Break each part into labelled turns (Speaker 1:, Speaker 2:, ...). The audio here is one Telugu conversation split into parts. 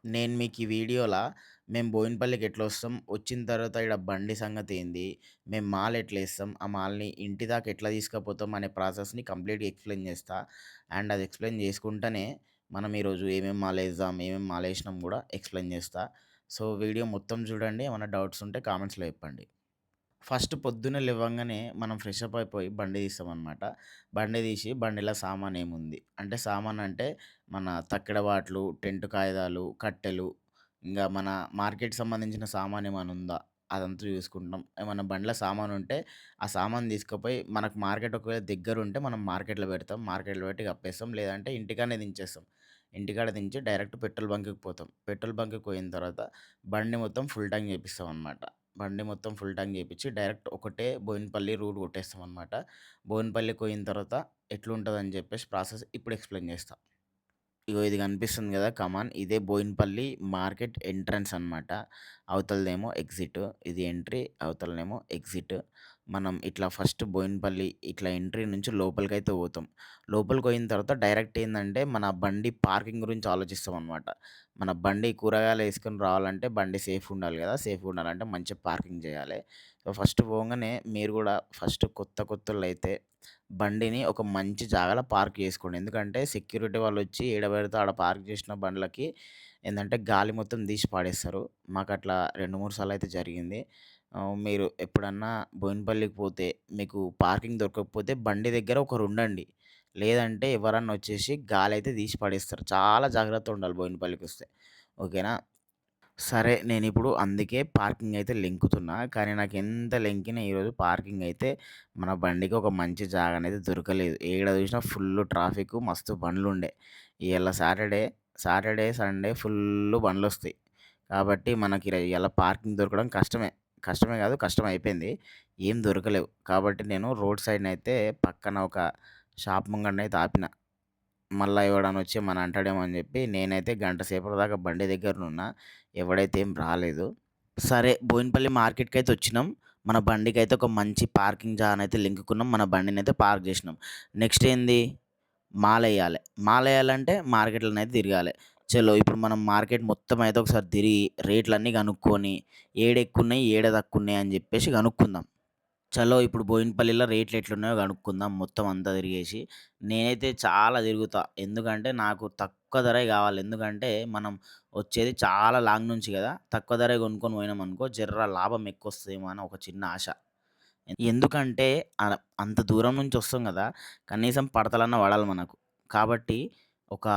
Speaker 1: నేను మీకు ఈ వీడియోల మేము బోయినపల్లికి ఎట్లొస్తాం, వచ్చిన తర్వాత ఈడ బండి సంగతేంది, మేము మాల్ ఎట్లేస్తాం, ఆ మాల్‌ని ఇంటి దాకా ఎట్లా తీసుకపోతాం అనే ప్రాసెస్‌ని కంప్లీట్‌గా ఎక్స్‌ప్లెయిన్ చేస్తా. అండ్ అది ఎక్స్‌ప్లెయిన్ చేసుకుంటనే మనం ఈరోజు ఏమేం మాలేద్దాం, ఏమేం మాలేసినాం గూడా ఎక్స్‌ప్లెయిన్ చేస్తా. సో, వీడియో మొత్తం చూడండి. ఏమన్నా డౌట్స్ ఉంటే కామెంట్స్‌లో చెప్పండి. ఫస్ట్ పొద్దున్నే లెవ్వంగానే మనం ఫ్రెష్ అప్ అయిపోయి బండి తీస్తామనమాట. బండి తీసి బండిలో సామానేముంది, అంటే సామానంటే మన తక్కెడ బాట్లు, టెంట్ కాయిదాలు, కట్టెలు, ఇంగా మన మార్కెట్‌కి సంబంధించిన సామానేమన్నా ఉందా అదంతా చూసుకుంటాం. ఏమన్నా బండిలో సామానుంటే ఆ సామాను తీసుకపోయి మనకు మార్కెట్ ఒకవేళ దగ్గరుంటే మనం మార్కెట్‌లో పెడతాం. మార్కెట్‌లో పెట్టి కప్పేస్తాం. లేదంటే ఇంటికాడనే దించేస్తాం. ఇంటికాడ దించి డైరెక్ట్ పెట్రోల్ బంక్‌కి పోతాం. పెట్రోల్ బంక్‌కి పోయిన తర్వాత బండి మొత్తం ఫుల్ ట్యాంక్ చేపిస్తామనమాట. బండి మొత్తం ఫుల్ ట్యాంక్ చేపిచ్చి డైరెక్ట్ ఒకటే బోయినపల్లి రూట్ కొట్టేస్తామనమాట. బోయినపల్లికి పోయిన తర్వాత ఎట్లుంటదని చెప్పేసి ప్రాసెస్ ఇప్పుడు ఎక్స్‌ప్లెయిన్ చేస్తా. ఇగో ఇది కనిపిస్తుంది గదా! కమాన్ ఇదే బోయినపల్లి మార్కెట్ ఎంట్రన్స్ అనమాట. అవతలదేమో ఎగ్జిట్. ఇది ఎంట్రీ, అవతలనేమో ఎగ్జిట్. మనం ఇట్లా ఫస్ట్ బోయినపల్లి ఇట్లా ఎంట్రీ నుంచి లోపలికైతే పోతాం. లోపలికి పోయిన తర్వాత డైరెక్ట్ ఏందంటే మన బండి పార్కింగ్ గురించి ఆలోచిస్తామనమాట. మన బండి కూరగాయలేసుకొని రావాలంటే బండి సేఫ్‌గా ఉండాలి గదా! సేఫ్‌గా ఉండాలంటే మంచిగా పార్కింగ్ చేయాలి. సో, ఫస్ట్ పోంగానే మీరు గూడా ఫస్ట్ కొత్తోళ్ళైతే బండిని ఒక మంచి జాగాలో పార్క్ చేసుకోండి. ఎందుకంటే సెక్యూరిటీ వాళ్ళొచ్చి ఏడ పడితే ఆడ పార్క్ చేసిన బండ్లకి ఏందంటే గాలి మొత్తం తీసి పడేస్తారు. మాకట్లా 2, 3 సార్లయితే జరిగింది. మీరు ఎప్పుడన్నా బోయినపల్లికి పోతే మీకు పార్కింగ్ దొరకకపోతే బండి దగ్గర ఒకరుండండి. లేదంటే ఎవరన్నా వచ్చేసి గాలయితే తీసి పడేస్తారు. చాలా జాగ్రత్తగుండాలి బోయినపల్లికొస్తే. ఓకేనా? సరే. నేనిప్పుడు అందుకే పార్కింగయితే లెంకుతున్నా. కానీ నాకెంత లెంకినా ఈరోజు పార్కింగయితే మన బండికి ఒక మంచి జాగనేది దొరకలేదు. ఏడ చూసినా ఫుల్లు ట్రాఫిక్కు, మస్తు బండ్లుండే. ఇయాల సాటర్‌డే, సండే ఫుల్లు బండ్లొస్తాయి. కాబట్టి మనకి ఇయాల పార్కింగ్ దొరకడం కష్టమే. కష్టమే కాదు, కష్టమైపోయింది. ఏం దొరకలేవు. కాబట్టి నేను రోడ్ సైడ్‌నయితే పక్కన ఒక షాప్ ముంగటనయితే ఆపిన. మళ్ళా ఎవడన్నా వచ్చి ఏమన్నా అంటాడేమో అని చెప్పి నేనైతే గంట సేపటి దాకా బండి దగ్గరనున్నా. ఎవడైతే ఏం రాలేదు. సరే బోయినపల్లి మార్కెట్‌కైతే వచ్చినాం. మన బండికైతే ఒక మంచి పార్కింగ్ జాగనైతే లెంకుకున్నాం. మన బండినైతే పార్క్ జేసినాం. నెక్స్ట్ ఏంది? మాలెయ్యాలె. మాలెయ్యాలంటే మార్కెట్‌లోనైతే తిరగాలె. చలో ఇప్పుడు మనం మార్కెట్ మొత్తం అయితే ఒకసారి తిరిగి రేట్లన్నీ కనుక్కొని ఏడెక్కువున్నయి, ఏడ తక్కువున్నయి అని జెప్పేసి కనుక్కుందాం. చలో ఇప్పుడు బోయినపల్లిలో రేట్లు ఎట్లున్నాయో కనుక్కుందాం మొత్తం అంతా తిరిగేసి. నేనైతే చాలా తిరుగుతా. ఎందుకంటే నాకు తక్కువ ధరే కావాలి. ఎందుకంటే మనం వచ్చేది చాలా లాంగ్ నుంచి కదా! తక్కువ ధరే కొనుక్కొని పోయినామనుకో జర్ర లాభం ఎక్కువొస్తదేమో అని ఒక చిన్న ఆశ. ఎందుకంటే అంత దూరం నుంచి వస్తాం కదా! కనీసం పడతలన్నా పడాలి మనకు. కాబట్టి ఒక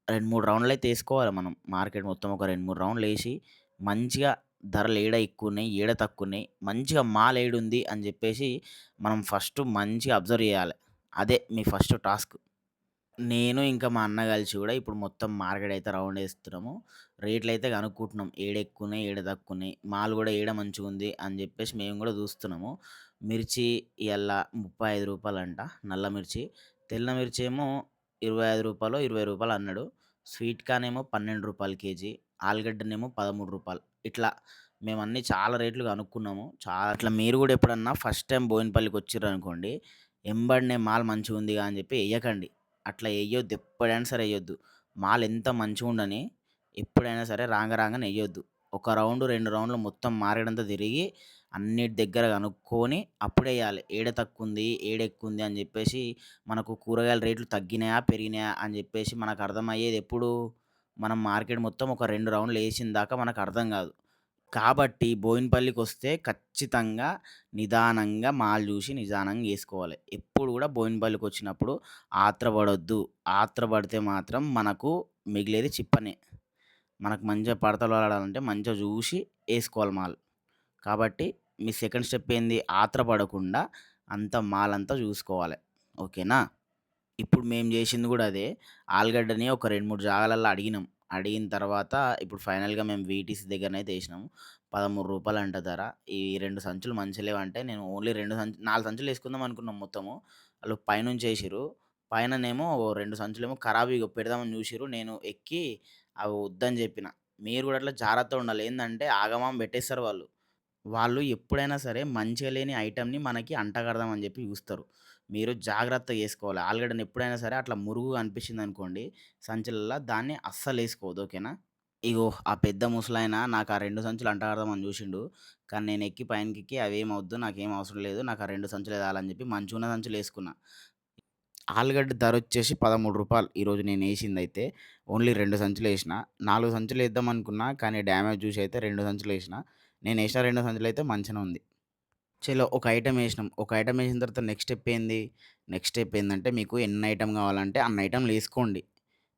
Speaker 1: 2, 3 రౌండ్‌లయితే ఏసుకోవాలి మనం. మార్కెట్ మొత్తం ఒక 2, 3 రౌండ్‌లేసి మంచిగా ధరలు ఏడ ఎక్కువున్నయి, ఏడ తక్కువున్నయి, మంచిగా మాల్ ఏడుంది అని జెప్పేసి మనం ఫస్ట్ మంచిగా అబ్జర్వ్ చేయాలె. అదే మీ ఫస్ట్ టాస్క్. నేను ఇంకా మా అన్న కలిసి గూడా ఇప్పుడు మొత్తం మార్కెట్ అయితే రౌండ్ ఏస్తున్నాము. రేట్లయితే కనుక్కుంటున్నాం. ఏడ ఎక్కువున్నయి, ఏడ తక్కువున్నయి, మాల్ గూడా ఏడ మంచిగుంది అని జెప్పేసి మేము గూడా చూస్తున్నాము. మిర్చి ఇయల్ల రూ. 35 అంట నల్ల మిర్చి. తెల్ల మిర్చి ఏమో రూ. 25, రూ. 20 అన్నాడు. స్వీట్ కార్న్ ఏమో రూ. 12 కేజీ. ఆలుగడ్డనేమో రూ. 13. ఇట్లా మేమన్నీ చాలా రేట్లు కనుక్కున్నాము. అట్లా మీరు గూడా ఎప్పుడన్నా ఫస్ట్ టైమ్ బోయినపల్లికొచ్చిర్రనుకోండి, ఎంబడనే మాల్ మంచిగుందిగా అని జెప్పి ఎయ్యకండి. అట్లా ఎయ్యొద్దు. ఎప్పుడైనా సరే ఎయ్యొద్దు. మాల్ ఎంత మంచిగుండని ఎప్పుడైనా సరే రాంగనే ఎయ్యొద్దు. ఒక రౌండ్, 2 రౌండ్‌లు మొత్తం మార్కెట్ అంతా తిరిగి అన్నిటి దగ్గర కనుక్కొని అప్పుడెయ్యాలి. ఏడ తక్కువుంది, ఏడ ఎక్కువుంది అని జెప్పేసి మనకు కూరగాయల రేట్లు తగ్గినాయా, పెరిగినాయా అని జెప్పేసి మనకు అర్థమయ్యేది ఎప్పుడు? మనం మార్కెట్ మొత్తం ఒక 2 రౌండ్‌లు ఏసిన దాకా మనకు అర్థం గాదు. కాబట్టి బోయినపల్లికొస్తే ఖచ్చితంగా నిదానంగా మాల్ జూసి నిదానంగా ఏసుకోవాలి. ఎప్పుడు గూడా బోయినపల్లికొచ్చినప్పుడు ఆత్రపడొద్దు. ఆత్రపడితే మాత్రం మనకు మిగిలేది చిప్పనే. మనకు మంచిగా పడతలు పడాలంటే మంచిగా జూసి ఏసుకోవాలి మాల్. కాబట్టి మీ సెకండ్ స్టెప్ ఏంది? ఆత్రపడకుండా మాల్ అంతా జూసుకోవాలి. ఓకేనా? ఇప్పుడు మేము జేసింది గూడా అదే. ఆలుగడ్డని ఒక 2, 3 జాగాలల్ల అడిగినాం. అడిగిన తర్వాత ఇప్పుడు ఫైనల్‌గా మేము వీటీసీ దగ్గరనైతే ఏసినాము. రూ. 13 ధర. ఈ 2 సంచులు మంచిగా లేవంటే నేను ఓన్లీ 4 సంచులు ఏసుకుందాం అనుకున్నాం మొత్తము. ఆళ్ళు పైనుంచి ఏసిర్రు. పైననేమో ఓ 2 సంచులేమో ఖరాబ్ ఇగ పెడదామని జూషిర్రు. నేను ఎక్కి అవి వద్దని జెప్పిన. మీరు గూడా అట్లా జాగ్రత్తగుండాలి. ఏందంటే ఆగమాగం బెట్టేస్తారు వాళ్ళు. వాళ్ళు ఎప్పుడైనా సరే మంచిగా లేని ఐటెమ్‌ని మనకి అంటగడదాం అని జెప్పి జూస్తారు. మీరు జాగ్రత్తగా ఏసుకోవాలి. ఆలుగడ్డని ఎప్పుడైనా సరే అట్లా మురుగు అనిపించిందనుకోండి సంచులల్ల దాన్ని అస్సలేసుకోవద్దు. ఓకేనా? ఇగో ఆ పెద్ద ముసలాయన నాకు ఆ 2 సంచులు అంటగడదామని జూషిండు. కానీ నేనెక్కి పైనకెక్కి అవేమొద్దు నాకేం అవసరం లేదు. నాకు ఆ 2 సంచులే చాలని జెప్పి మంచిగున్న సంచులేసుకున్నా. ఆలుగడ్డ ధరొచ్చేసి రూ. 13 ఈరోజు నేనేసిందయితే. ఓన్లీ 2 సంచులేసిన. 4 సంచులేద్దామనుకున్నా కానీ డ్యామేజ్ జూసి అయితే 2 సంచులేసిన. నేనేసిన 2 సంచులయితే మంచిగనే ఉంది. చలో ఒక ఐటెమ్ ఏసినాం. ఒక ఐటెమ్ ఏసిన తర్వాత నెక్స్ట్ స్టెప్ ఏంది? నెక్స్ట్ స్టెప్ ఏందంటే మీకు ఎన్ని ఐటెమ్ కావాలంటే అన్ని ఐటెమ్‌లేసుకోండి.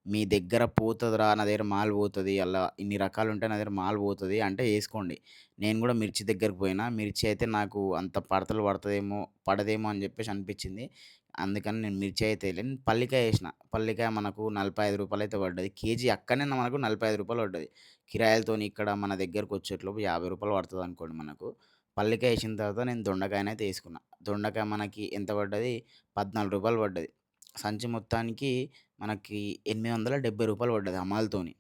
Speaker 1: మీ దగ్గర పోతదిరా నా దగ్గర మాల్ పోతది. అల్లా ఇన్ని రకాలుంటాయి నా దగ్గర మాల్ పోతది అంటే ఏసుకోండి. నేను గూడా మిర్చి దగ్గరికి పోయినా. మిర్చి అయితే నాకు అంత పడతలు పడతదేమో, పడదేమో అని జెప్పేసి అనిపిచ్చింది. అందుకని నేను మిర్చి అయితే ఎయలే. నేను పల్లికాయ ఏసిన. పల్లికాయ మనకు రూ. 45 అయితే పడ్డది. కేజీ అక్కడనే మనకు రూ. 45 పడ్డది. కిరాయిలతోని ఇక్కడ మన దగ్గరకొచ్చేట్లోపు రూ. 50 పడతదనుకోండి మనకు. పల్లికాయ ఏసిన తర్వాత నేను దొండకాయనైతే యేసుకున్నా. దొండకాయ మనకి ఎంత పడ్డది? రూ. 14 పడ్డది. సంచి మొత్తానికి మనకి రూ. 870 పడ్డది హమాల్‌తోని.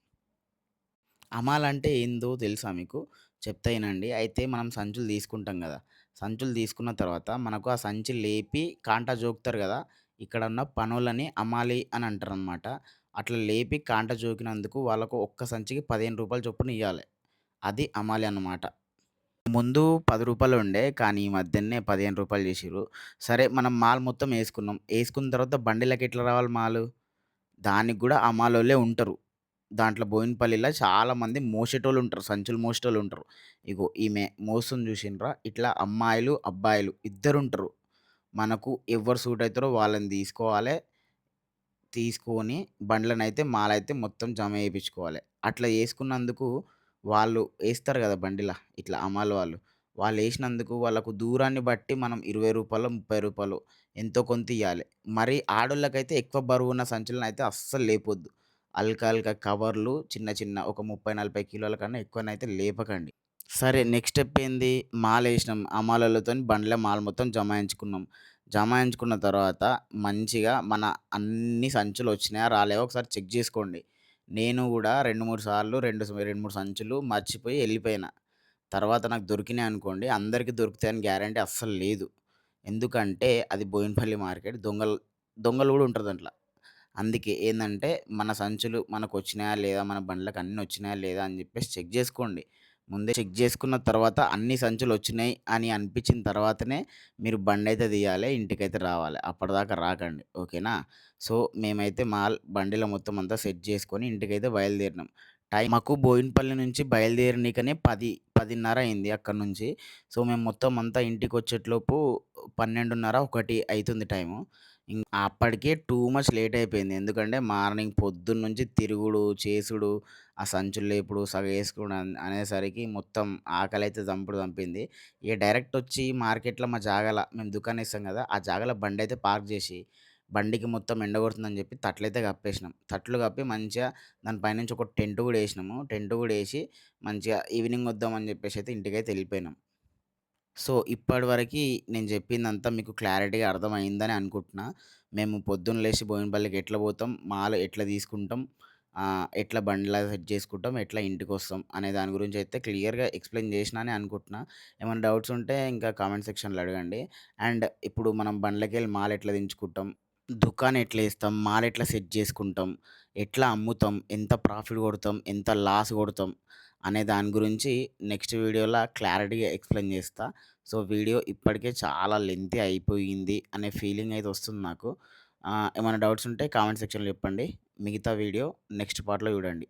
Speaker 1: హమాల్ అంటే ఏందో తెలుసా మీకు? చెప్తా ఇనండి. అయితే మనం సంచులు తీసుకుంటాం గదా! సంచులు తీసుకున్న తర్వాత మనకు ఆ సంచి లేపి కాంటా జోకుతారు గదా! ఇక్కడున్న పనోళ్ళని హమాలి అని అంటారనమాట. అట్లా లేపి కాంటా జోకినందుకు వాళ్ళకు ఒక్క సంచికి రూ. 15 చొప్పున ఇయ్యాలె. అది హమాలి అన్నమాట. ముందు రూ. 10 ఉండే. కానీ ఈ మధ్యనే రూ. 15 చేసిర్రు. సరే మనం మాల్ మొత్తం యేసుకున్నాం. యేసుకున్న తర్వాత బండిలకి ఎట్లా రావాలి మాలు? దానికి గూడా అమ్మాలోళ్ళే ఉంటరు. దాంట్లో బోయినపల్లిలో చాలామంది మోసేటోళ్ళుంటరు. సంచులు మోసేటోళ్ళుంటరు. ఇగో ఈమె మోస్తుంది జూషిండ్రా? ఇట్లా అమ్మాయిలు, అబ్బాయిలు ఇద్దరుంటరు. మనకు ఎవ్వరు సూట్ అయితారో వాళ్ళని తీసుకోవాలె. తీసుకొని బండ్లనైతే మాలైతే మొత్తం జమ చేపించుకోవాలి. అట్లా చేసుకున్నందుకు వాళ్ళు ఏస్తారు గదా! బండిల ఇట్లా అమాల్ వాళ్ళు. వాళ్ళేసినందుకు వాళ్ళకు దూరాన్ని బట్టి మనం రూ. 20, రూ. 30 ఎంతో కొంత ఇయ్యాలె. మరి ఆడోళ్ళకైతే ఎక్కువ బరువున్న సంచులనైతే అస్సలు లేపొద్దు. అల్కా కవర్లు చిన్న చిన్న ఒక 30, 40 కిలోల కన్నా ఎక్కువనైతే లేపకండి. సరే నెక్స్ట్ స్టెప్ ఏంది? మాలేసినాం. ఆ మాలోళ్ళతోని బండిలో మాల్ మొత్తం జమాయించుకున్నాం. జమాయించుకున్న తర్వాత మంచిగా మన అన్ని సంచులొచ్చినాయా? రాలేవా? ఒకసారి చెక్ జేసుకోండి. నేను గూడా 2, 3 సార్లు 2, 3 సంచులు మర్చిపోయి ఎళ్ళిపోయినా. తర్వాత నాకు దొరికినాయనుకోండి, అందరికి దొరుకుతాయని గ్యారంటీ అస్సలు లేదు. ఎందుకంటే అది బోయినపల్లి మార్కెట్. దొంగలు గూడా ఉంటారు దాంట్ల. అందుకే ఏందంటే, మన సంచులు మనకొచ్చినాయా లేదా? మన బండ్లకు అన్నీ వచ్చినాయా లేదా? అని జెప్పేసి చెక్ జేసుకోండి. ముందే చెక్ జేసుకున్న తర్వాత అన్ని సంచులొచ్చినాయి అని అనిపించిన తర్వాతనే మీరు బండైతే తీయాలె. ఇంటికైతే రావాలి. అప్పటిదాకా రాకండి. ఓకేనా? సో, మేమైతే బండిలో మొత్తం అంతా సెట్ జేసుకొని ఇంటికైతే బయలుదేరినాం. మాకు బోయినపల్లి నుంచి బయలుదేరనీకనే 10:30 అయింది అక్కడి నుంచి. సో, మేము మొత్తం అంతా ఇంటికొచ్చేట్లోపు 12:30, 1 అయితుంది టైము. అప్పటికే టూ మచ్ లేట్ అయిపోయింది. ఎందుకంటే మార్నింగ్ పొద్దున్నుంచి తిరుగుడు, చేసుడు, ఆ సంచులు లేపుడు, సగం ఏసుకుడు అనేసరికి మొత్తం ఆకలైతే చంపింది. ఇక డైరెక్ట్ వచ్చి మార్కెట్‌లో మా జాగాల మేము దుకాణం ఏస్తాం కదా! ఆ జాగాలో బండైతే పార్క్ చేసి, బండికి మొత్తం ఎండ కొడుతుందని చెప్పి తట్లయితే కప్పేసినాం. తట్లు కప్పి మంచిగా దాని పైనుంచి ఒక టెంట్ కూడా ఏసినాము. టెంట్ కూడా ఏసి మంచిగా ఈవినింగ్ వద్దామని చెప్పేసి అయితే ఇంటికైతే ఎళ్ళిపోయినాం. సో, ఇప్పటివరకి నేను జెప్పిందంతా మీకు క్లారిటీగా అర్థమయిందని అనుకుంటున్నా. మేము పొద్దున్న లేసి బోయినపల్లికి ఎట్లా పోతాం, మాల్ ఎట్లా తీసుకుంటాం, ఎట్లా బండిలా సెట్ చేసుకుంటాం, ఎట్లా ఇంటికొస్తాం అనే దాని గురించయితే క్లియర్‌గా ఎక్స్‌ప్లెయిన్ జేసినా అని అనుకుంటున్నా. ఏమైనా డౌట్స్ ఉంటే ఇంకా కామెంట్ సెక్షన్‌లో అడగండి. అండ్ ఇప్పుడు మనం బండ్లకెళ్ళి మాల్ ఎట్లా దించుకుంటాం, దుకాణం ఎట్లా ఏస్తాం, మాల్ ఎట్లా సెట్ జేసుకుంటాం, ఎట్లా అమ్ముతాం, ఎంత ప్రాఫిట్ కొడతాం, ఎంత లాస్ కొడతాం అనే దాని గురించి నెక్స్ట్ వీడియోలో క్లారిటీగా ఎక్స్‌ప్లెయిన్ జేస్తా. సో, వీడియో ఇప్పటికే చాలా లెంతీ అయిపోయింది అనే ఫీలింగ్ అయితే వస్తుంది నాకు. ఏమైనా డౌట్స్ ఉంటే కామెంట్ సెక్షన్‌లో చెప్పండి. మిగతా వీడియో నెక్స్ట్ పార్ట్‌లో చూడండి.